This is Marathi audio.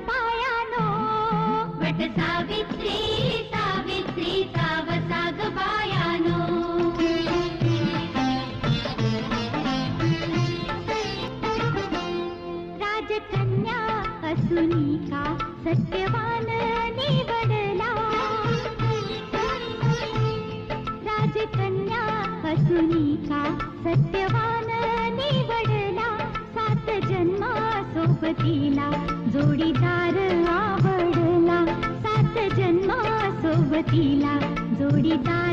पायानो वट सावित्री सावित्री सावसाग पायानो राजकन्या असुनी का सत्यवान निवडला राजकन्या असुनी का सत्यवान निवडला 7 जन्म सोबतीला जोडीदार आवडला 7 जन्म सोबतीला जोडीदार